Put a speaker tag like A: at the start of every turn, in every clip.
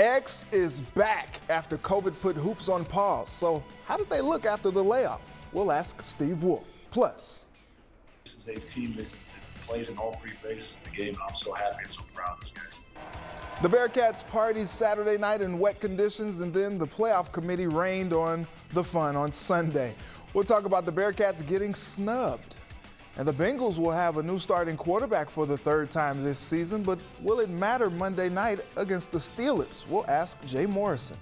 A: X is back after COVID put hoops on pause. So how did they look after the layoff? We'll ask Steve Wolf. Plus,
B: this is a team that plays in all three phases of the game. I'm so happy and so proud of these guys.
A: The Bearcats partied Saturday night in wet conditions, and then the playoff committee rained on the fun on Sunday. We'll talk about the Bearcats getting snubbed. And the Bengals will have a new starting quarterback for the third time this season, but will it matter Monday night against the Steelers? We'll ask Jay Morrison.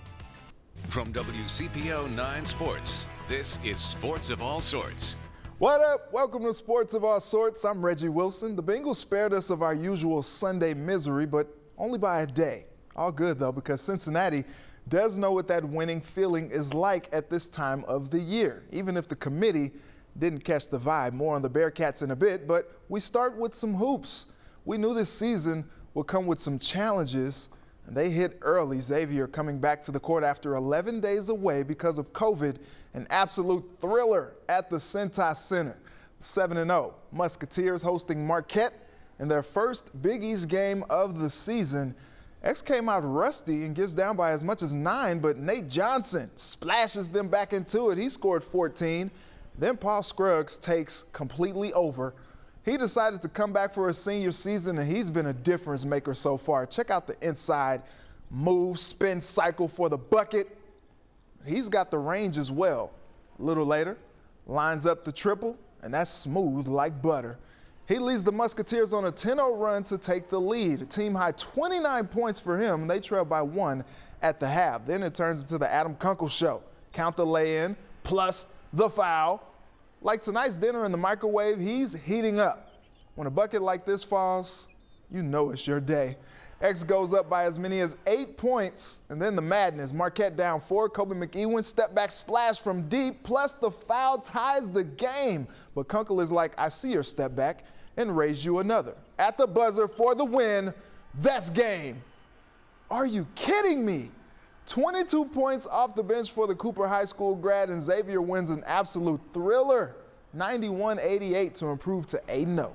C: From WCPO 9 Sports, this is Sports of All Sorts.
A: What up? Welcome to Sports of All Sorts. I'm Reggie Wilson. The Bengals spared us of our usual Sunday misery, but only by a day. All good, though, because Cincinnati does know what that winning feeling is like at this time of the year, even if the committee didn't catch the vibe. More on the Bearcats in a bit, but we start with some hoops. We knew this season would come with some challenges, and they hit early. Xavier coming back to the court after 11 days away because of COVID, an absolute thriller at the Cintas Center. 7-0. Musketeers hosting Marquette in their first Big East game of the season. X came out rusty and gets down by as much as 9, but Nate Johnson splashes them back into it. He scored 14. Then Paul Scruggs takes completely over. He decided to come back for his senior season, and he's been a difference maker so far. Check out the inside move, spin cycle for the bucket. He's got the range as well. A little later, lines up the triple, and that's smooth like butter. He leads the Musketeers on a 10-0 run to take the lead. A team high 29 points for him. They trail by 1 at the half. Then it turns into the Adam Kunkel show. Count the lay-in plus the foul. Like tonight's dinner in the microwave, he's heating up. When a bucket like this falls, you know it's your day. X goes up by as many as 8 points, and then the madness. Marquette down 4. Kobe McEwen step back splash from deep, plus the foul ties the game. But Kunkel is like, I see your step back, and raise you another. At the buzzer for the win, that's game. Are you kidding me? 22 points off the bench for the Cooper High School grad, and Xavier wins an absolute thriller, 91-88 to improve to 8-0.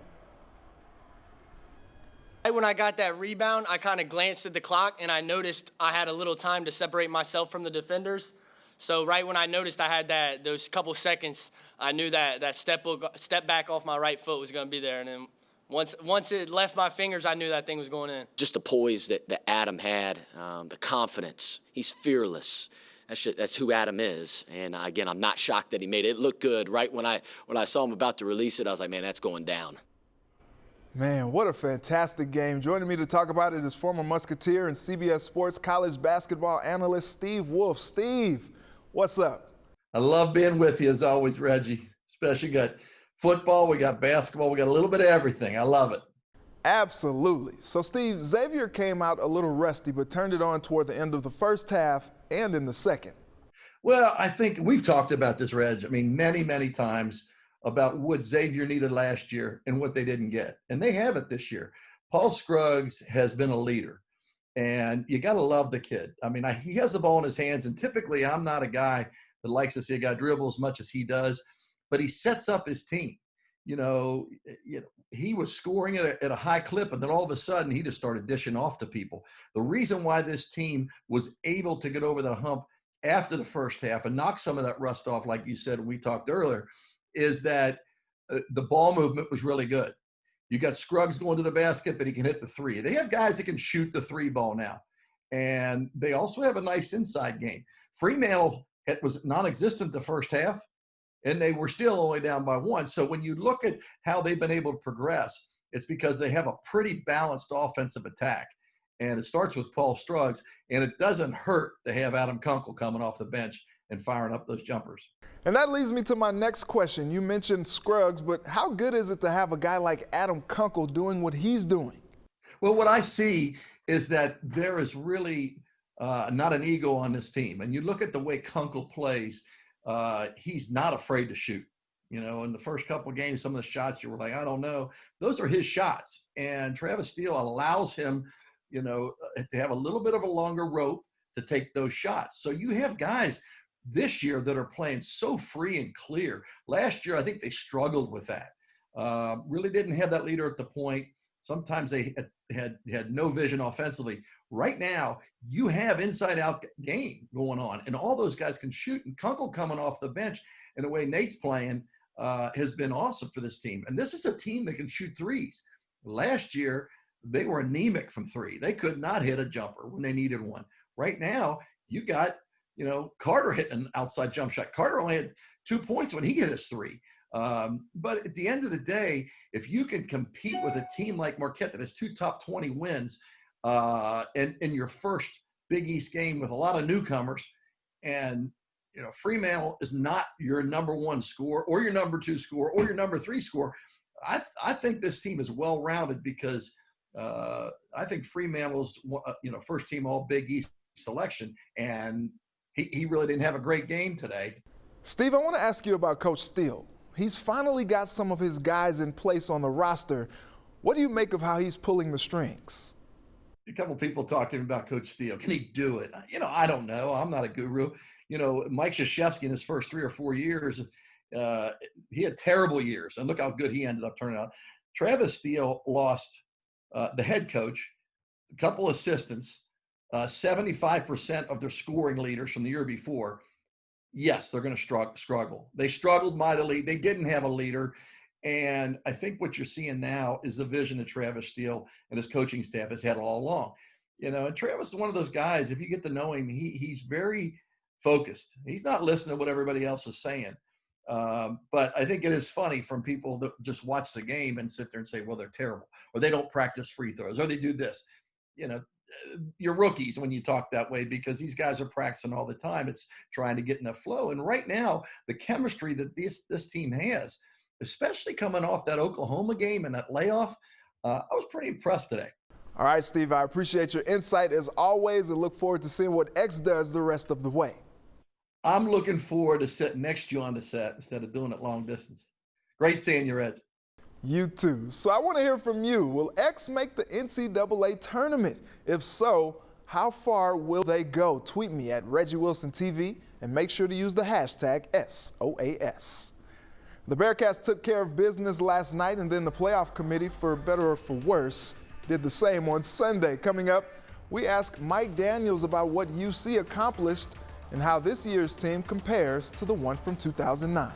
D: When I got that rebound, I kind of glanced at the clock, and I noticed I had a little time to separate myself from the defenders. So right when I noticed I had those couple seconds, I knew that step back off my right foot was going to be there. And then once it left my fingers, I knew that thing was going in.
E: Just the poise that Adam had, the confidence. He's fearless. That's who Adam is. And again, I'm not shocked that he made it. It looked good. Right when I saw him about to release it, I was like, man, that's going down.
A: Man, what a fantastic game. Joining me to talk about it is former Musketeer and CBS Sports college basketball analyst Steve Wolf. Steve, what's up?
F: I love being with you as always, Reggie. Especially got football, we got basketball, we got a little bit of everything. I love it.
A: Absolutely. So, Steve, Xavier came out a little rusty, but turned it on toward the end of the first half and in the second.
F: Well, I think we've talked about this, Reg. I mean, many, many times about what Xavier needed last year and what they didn't get. And they have it this year. Paul Scruggs has been a leader, and you got to love the kid. I mean, he has the ball in his hands, and typically I'm not a guy that likes to see a guy dribble as much as he does, but he sets up his team. You know, he was scoring at a high clip, and then all of a sudden he just started dishing off to people. The reason why this team was able to get over that hump after the first half and knock some of that rust off, like you said when we talked earlier, is that the ball movement was really good. You got Scruggs going to the basket, but he can hit the three. They have guys that can shoot the three ball now. And they also have a nice inside game. Fremantle was non-existent the first half, and they were still only down by 1. So when you look at how they've been able to progress, it's because they have a pretty balanced offensive attack. And it starts with Paul Scruggs, and it doesn't hurt to have Adam Kunkel coming off the bench and firing up those jumpers.
A: And that leads me to my next question. You mentioned Scruggs, but how good is it to have a guy like Adam Kunkel doing what he's doing?
F: Well, what I see is that there is really not an ego on this team. And you look at the way Kunkel plays, he's not afraid to shoot. You know, in the first couple of games, some of the shots you were like, I don't know. Those are his shots. And Travis Steele allows him, you know, to have a little bit of a longer rope to take those shots. So you have guys this year that are playing so free and clear. Last year, I think they struggled with that. Really didn't have that leader at the point. Sometimes they had no vision offensively. Right now, you have inside-out game going on, and all those guys can shoot. And Kunkel coming off the bench, and the way Nate's playing has been awesome for this team. And this is a team that can shoot threes. Last year, they were anemic from three. They could not hit a jumper when they needed one. Right now, you got, Carter hitting an outside jump shot. Carter only had 2 points when he hit his three. But at the end of the day, if you can compete with a team like Marquette that has 2 top 20 wins in your first Big East game with a lot of newcomers, and Fremantle is not your number 1 scorer or your number 2 scorer or your number 3 scorer, I think this team is well-rounded because I think Fremantle's first team all Big East selection, and he really didn't have a great game today.
A: Steve, I want to ask you about Coach Steele. He's finally got some of his guys in place on the roster. What do you make of how he's pulling the strings?
F: A couple of people talked to him about Coach Steele. Can he do it? I don't know. I'm not a guru. Mike Krzyzewski in his first 3 or 4 years, he had terrible years. And look how good he ended up turning out. Travis Steele lost the head coach, a couple assistants, 75% of their scoring leaders from the year before. Yes, they're going to struggle. They struggled mightily. They didn't have a leader. And I think what you're seeing now is the vision that Travis Steele and his coaching staff has had all along. And Travis is one of those guys, if you get to know him, he's very focused. He's not listening to what everybody else is saying. But I think it is funny from people that just watch the game and sit there and say, well, they're terrible, or they don't practice free throws, or they do this. You're rookies when you talk that way, because these guys are practicing all the time. It's trying to get in a flow. And right now, the chemistry that this team has, especially coming off that Oklahoma game and that layoff, I was pretty impressed today.
A: All right, Steve, I appreciate your insight as always and look forward to seeing what X does the rest of the way.
F: I'm looking forward to sitting next to you on the set instead of doing it long distance. Great seeing you, Reg.
A: You too. So I want to hear from you. Will X make the NCAA tournament? If so, how far will they go? Tweet me at Reggie Wilson TV and make sure to use the hashtag SOAS. The Bearcats took care of business last night, and then the playoff committee, for better or for worse, did the same on Sunday. Coming up, we ask Mike Daniels about what UC accomplished and how this year's team compares to the one from 2009.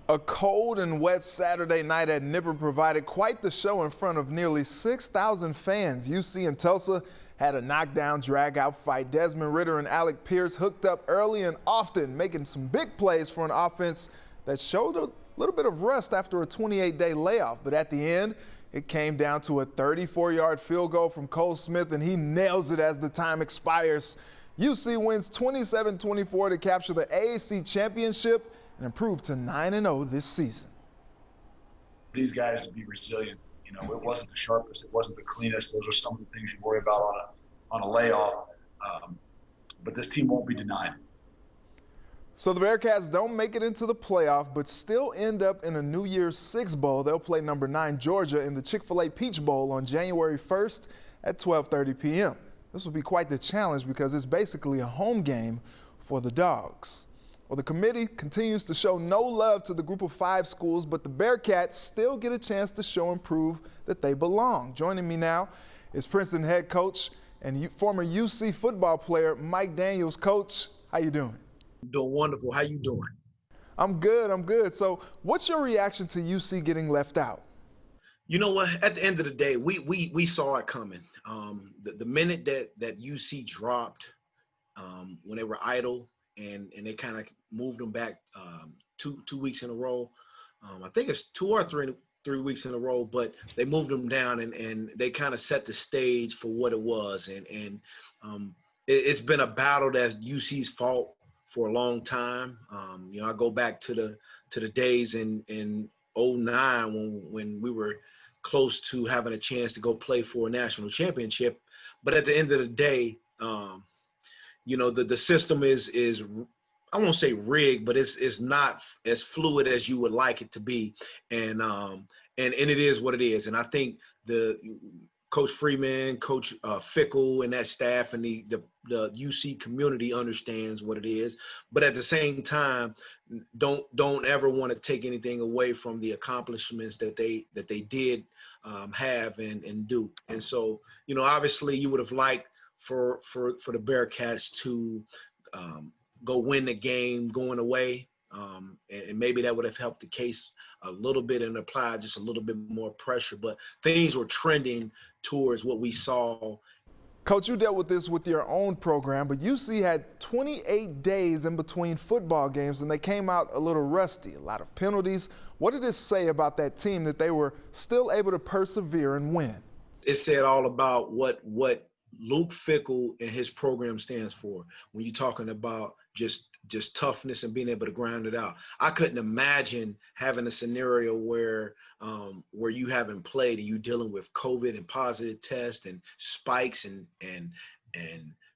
A: A cold and wet Saturday night at Nippert provided quite the show in front of nearly 6,000 fans. UC and Tulsa had a knockdown, drag-out fight. Desmond Ritter and Alec Pierce hooked up early and often, making some big plays for an offense that showed a little bit of rust after a 28-day layoff. But at the end, it came down to a 34-yard field goal from Cole Smith, and he nails it as the time expires. UC wins 27-24 to capture the AAC championship and improve to 9-0 this season.
B: These guys to be resilient. It wasn't the sharpest, it wasn't the cleanest. Those are some of the things you worry about on a layoff. But this team won't be denied.
A: So the Bearcats don't make it into the playoff, but still end up in a New Year's Six Bowl. They'll play number 9 Georgia in the Chick-fil-A Peach Bowl on January 1st at 12:30 p.m. This will be quite the challenge because it's basically a home game for the Dogs. Well, the committee continues to show no love to the group of 5 schools, but the Bearcats still get a chance to show and prove that they belong. Joining me now is Princeton head coach and former UC football player Mike Daniels. Coach, how you doing?
G: Doing wonderful. How you doing?
A: I'm good. So what's your reaction to UC getting left out?
G: You know what? At the end of the day, we saw it coming. The minute that UC dropped when they were idle and they kind of moved them back 2 weeks in a row. I think it's 2 or 3 weeks in a row, but they moved them down and they kind of set the stage for what it was. And it's been a battle that's UC's fought for a long time. I go back to the days in 2009 when we were close to having a chance to go play for a national championship. But at the end of the day, the system is I won't say rigged, but it's not as fluid as you would like it to be, and it is what it is. And I think the Coach Freeman, Coach Fickle, and that staff and the UC community understands what it is. But at the same time, don't ever want to take anything away from the accomplishments that they did have and do. And so, obviously you would have liked for the Bearcats to go win the game going away. And maybe that would have helped the case a little bit and applied just a little bit more pressure. But things were trending towards what we saw.
A: Coach, you dealt with this with your own program, but UC had 28 days in between football games and they came out a little rusty, a lot of penalties. What did it say about that team that they were still able to persevere and win?
G: It said all about what Luke Fickell and his program stands for when you're talking about just toughness and being able to grind it out. I couldn't imagine having a scenario where you haven't played and you dealing with COVID and positive tests and spikes and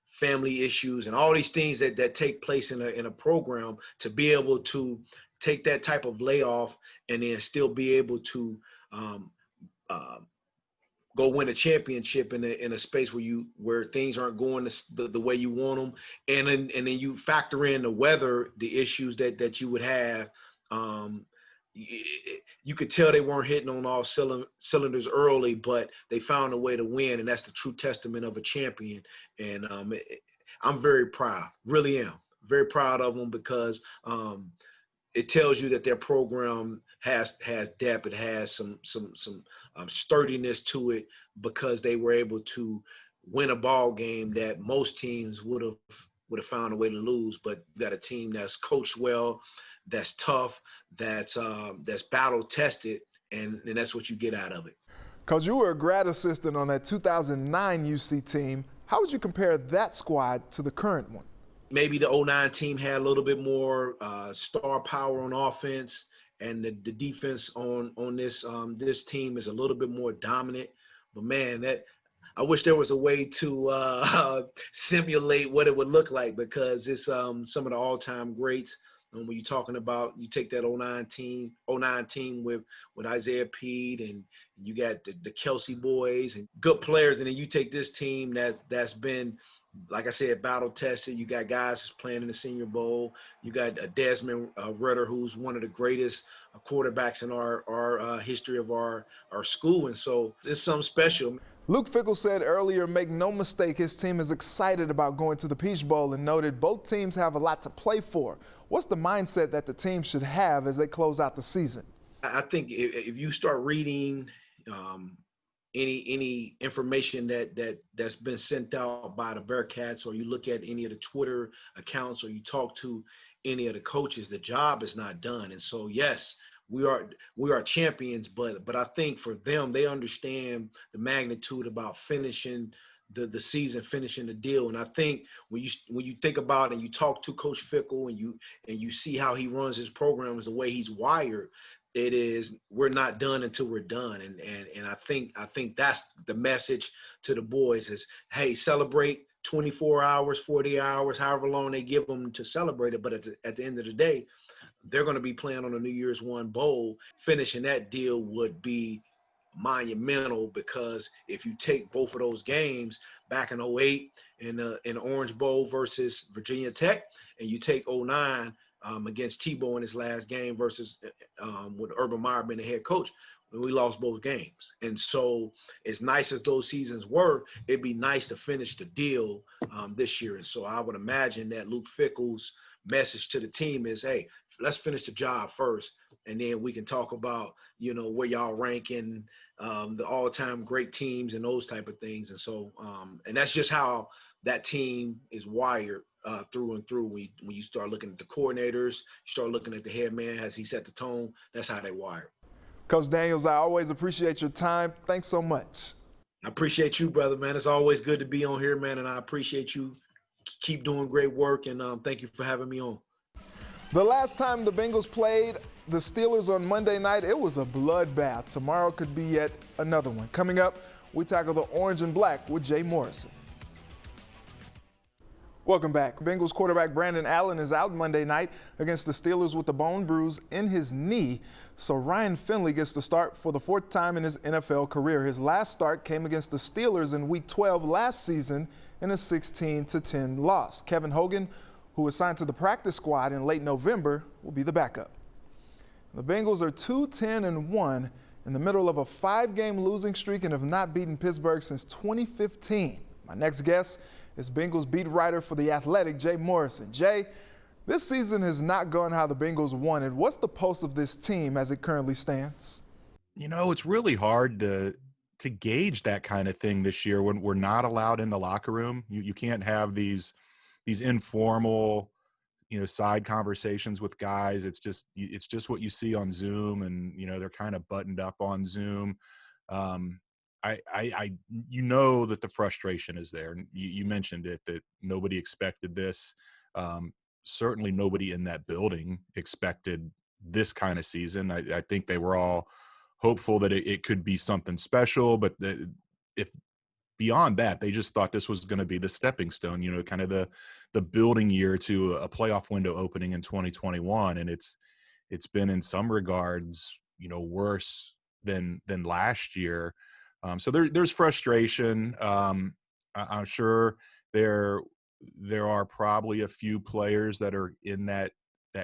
G: family issues and all these things that take place in a program, to be able to take that type of layoff and then still be able to go win a championship in a space where things aren't going the way you want them, and then you factor in the weather, the issues that you would have. You could tell they weren't hitting on all cylinders early, but they found a way to win, and that's the true testament of a champion. And I'm very proud, really am very proud of them, because it tells you that their program has depth. It has some sturdiness to it, because they were able to win a ball game that most teams would have found a way to lose. But you got a team that's coached well, that's tough, that's battle tested, and that's what you get out of it.
A: Coach, you were a grad assistant on that 2009 UC team. How would you compare that squad to the current one?
G: Maybe the 2009 team had a little bit more star power on offense, and the defense on this team is a little bit more dominant. But man, I wish there was a way to simulate what it would look like, because it's some of the all-time greats. And when you're talking about, you take that 2009 team with Isaiah Pede, and you got the Kelsey boys and good players, and then you take this team that's been, like I said, battle tested. You got guys playing in the Senior Bowl. You got Desmond Ritter, who's one of the greatest quarterbacks in our history of our school, and so it's something special.
A: Luke Fickell said earlier, make no mistake, his team is excited about going to the Peach Bowl, and noted both teams have a lot to play for. What's the mindset that the team should have as they close out the season?
G: I think if you start reading any information that's been sent out by the Bearcats, or you look at any of the Twitter accounts, or you talk to any of the coaches, the job is not done. And so, yes, we are champions, but I think for them, they understand the magnitude about finishing the season, finishing the deal. And I think when you think about it and you talk to Coach Fickell and you see how he runs his programs, the way he's wired, it is, we're not done until we're done. And I think that's the message to the boys is, hey, celebrate 24 hours, 40 hours, however long they give them to celebrate it. But at the end of the day, they're going to be playing on a New Year's One bowl. Finishing that deal would be monumental, because if you take both of those games back in 2008 in the Orange Bowl versus Virginia Tech, and you take 2009 against Tebow in his last game versus with Urban Meyer being the head coach, we lost both games. And so as nice as those seasons were, it'd be nice to finish the deal this year. And so I would imagine that Luke Fickell's message to the team is, hey, let's finish the job first, and then we can talk about, where y'all rank in the all-time great teams and those type of things. And so, and that's just how that team is wired through and through. When you start looking at the coordinators, you start looking at the head man, as he set the tone, that's how they wired.
A: Coach Daniels, I always appreciate your time. Thanks so much.
G: I appreciate you, brother, man. It's always good to be on here, man, and I appreciate you. Keep doing great work, and thank you for having me on.
A: The last time the Bengals played the Steelers on Monday night, it was a bloodbath. Tomorrow could be yet another one. Coming up, we tackle the orange and black with Jay Morrison. Welcome back. Bengals quarterback Brandon Allen is out Monday night against the Steelers with a bone bruise in his knee. So Ryan Finley gets the start for the fourth time in his NFL career. His last start came against the Steelers in Week 12 last season in a 16-10 loss. Kevin Hogan, who was signed to the practice squad in late November, will be the backup. The Bengals are 2-10-1 in the middle of a 5-game losing streak and have not beaten Pittsburgh since 2015. My next guest is Bengals beat writer for The Athletic, Jay Morrison. Jay, this season has not gone how the Bengals wanted. What's the pulse of this team as it currently stands?
H: You know, it's really hard to gauge that kind of thing this year when we're not allowed in the locker room. You can't have these informal, side conversations with guys. It's just what you see on Zoom, and they're kind of buttoned up on Zoom. I that the frustration is there. And you mentioned it, that nobody expected this. Certainly nobody in that building expected this kind of season. I think they were all hopeful that it could be something special, but if beyond that, they just thought this was going to be the stepping stone, kind of the building year to a playoff window opening in 2021. And it's been in some regards, worse than last year. So there's frustration. I'm sure there are probably a few players that are in that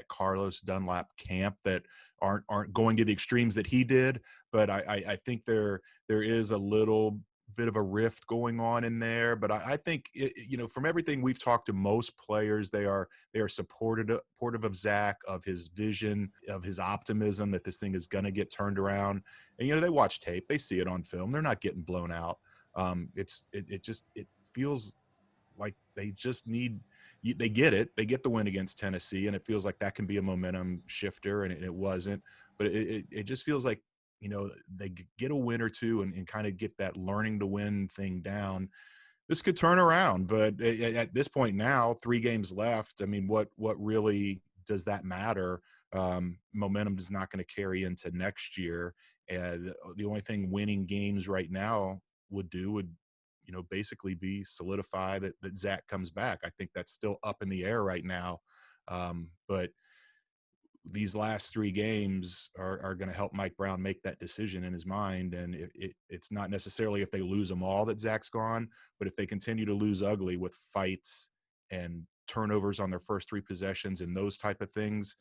H: Carlos Dunlap camp that aren't going to the extremes that he did, but I think there is a little bit of a rift going on in there. But I think from everything we've talked to most players, they are supportive of Zach, of his vision, of his optimism that this thing is going to get turned around. And they watch tape, they see it on film, they're not getting blown out. It feels like they just need. They get it. They get the win against Tennessee, and it feels like that can be a momentum shifter, and it wasn't. But it just feels like, they get a win or two and kind of get that learning to win thing down. This could turn around, but at this point now, 3 games left. I mean, what really does that matter? Momentum is not going to carry into next year. And the only thing winning games right now would basically be solidify that Zach comes back. I think that's still up in the air right now. But these last 3 games are going to help Mike Brown make that decision in his mind. And it's not necessarily if they lose them all that Zach's gone, but if they continue to lose ugly with fights and turnovers on their first 3 possessions and those type of things,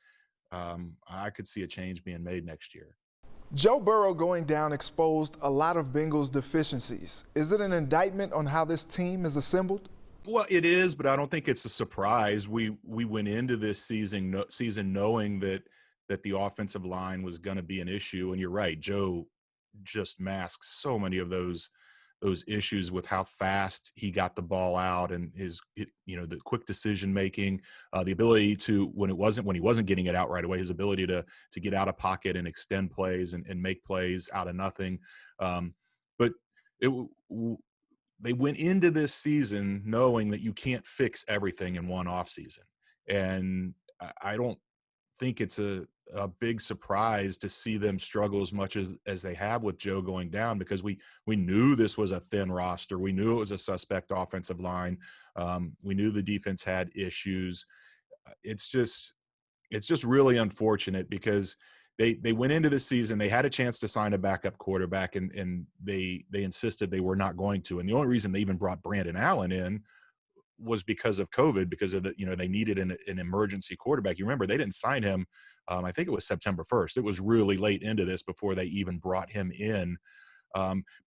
H: I could see a change being made next year.
A: Joe Burrow going down exposed a lot of Bengals deficiencies. Is it an indictment on how this team is assembled?
H: Well, it is, but I don't think it's a surprise. We went into this season knowing that the offensive line was going to be an issue. And you're right, Joe just masks so many of those issues with how fast he got the ball out and the quick decision making, the ability to when he wasn't getting it out right away, his ability to get out of pocket and extend plays and make plays out of nothing. But they went into this season knowing that you can't fix everything in one offseason. And I don't think it's a big surprise to see them struggle as much as they have with Joe going down, because we knew this was a thin roster. We knew it was a suspect offensive line. We knew the defense had issues. It's just really unfortunate because they went into the season, they had a chance to sign a backup quarterback, and they insisted they were not going to. And the only reason they even brought Brandon Allen in was because of COVID, because of they needed an emergency quarterback. You remember they didn't sign him. I think it was September 1st. It was really late into this before they even brought him in,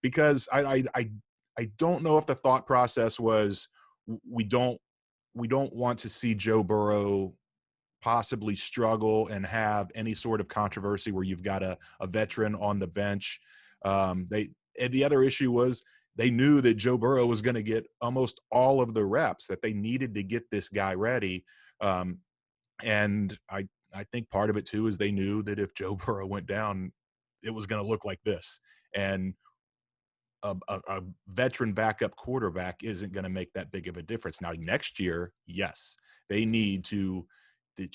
H: because I don't know if the thought process was we don't want to see Joe Burrow possibly struggle and have any sort of controversy where you've got a veteran on the bench. And the other issue was they knew that Joe Burrow was going to get almost all of the reps, that they needed to get this guy ready. And I think part of it too is they knew that if Joe Burrow went down, it was going to look like this. And a veteran backup quarterback isn't going to make that big of a difference. Now, next year, yes, they need to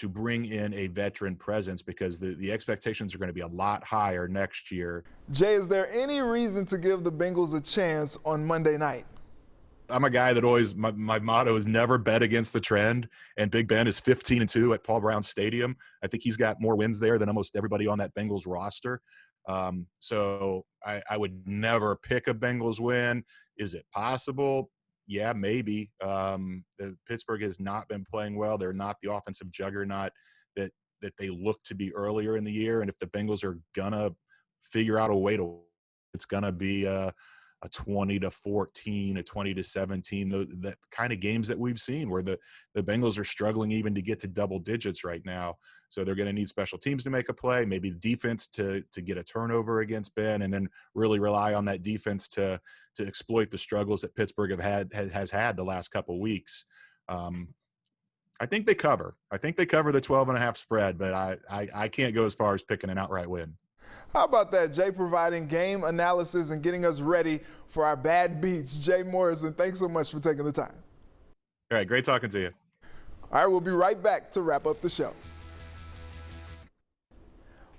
H: bring in a veteran presence because the expectations are going to be a lot higher next year.
A: Jay, is there any reason to give the Bengals a chance on Monday night?
H: I'm a guy that always, my motto is never bet against the trend. And Big Ben is 15-2 at Paul Brown Stadium. I think he's got more wins there than almost everybody on that Bengals roster. So I would never pick a Bengals win. Is it possible? Yeah, maybe. Pittsburgh has not been playing well. They're not the offensive juggernaut that they look to be earlier in the year. And if the Bengals are gonna figure out a way to. It's going to be a 20-14, a 20-17, that kind of games that we've seen where the Bengals are struggling even to get to double digits right now. So they're going to need special teams to make a play, maybe defense to get a turnover against Ben, and then really rely on that defense to exploit the struggles that Pittsburgh has had the last couple weeks. I think they cover. I think they cover the 12.5 spread, but I can't go as far as picking an outright win.
A: How about that, Jay, providing game analysis and getting us ready for our bad beats. Jay Morrison, thanks so much for taking the time.
H: All right, great talking to you.
A: All right, we'll be right back to wrap up the show.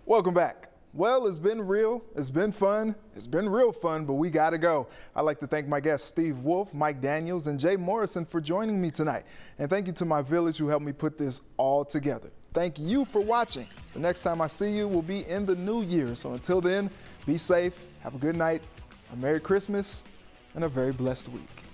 A: Welcome back. Well, it's been real, it's been fun, it's been real fun, but we gotta go. I'd like to thank my guests Steve Wolf, Mike Daniels, and Jay Morrison for joining me tonight. And thank you to my village who helped me put this all together. Thank you for watching. The next time I see you will be in the new year. So until then, be safe, have a good night, a Merry Christmas, and a very blessed week.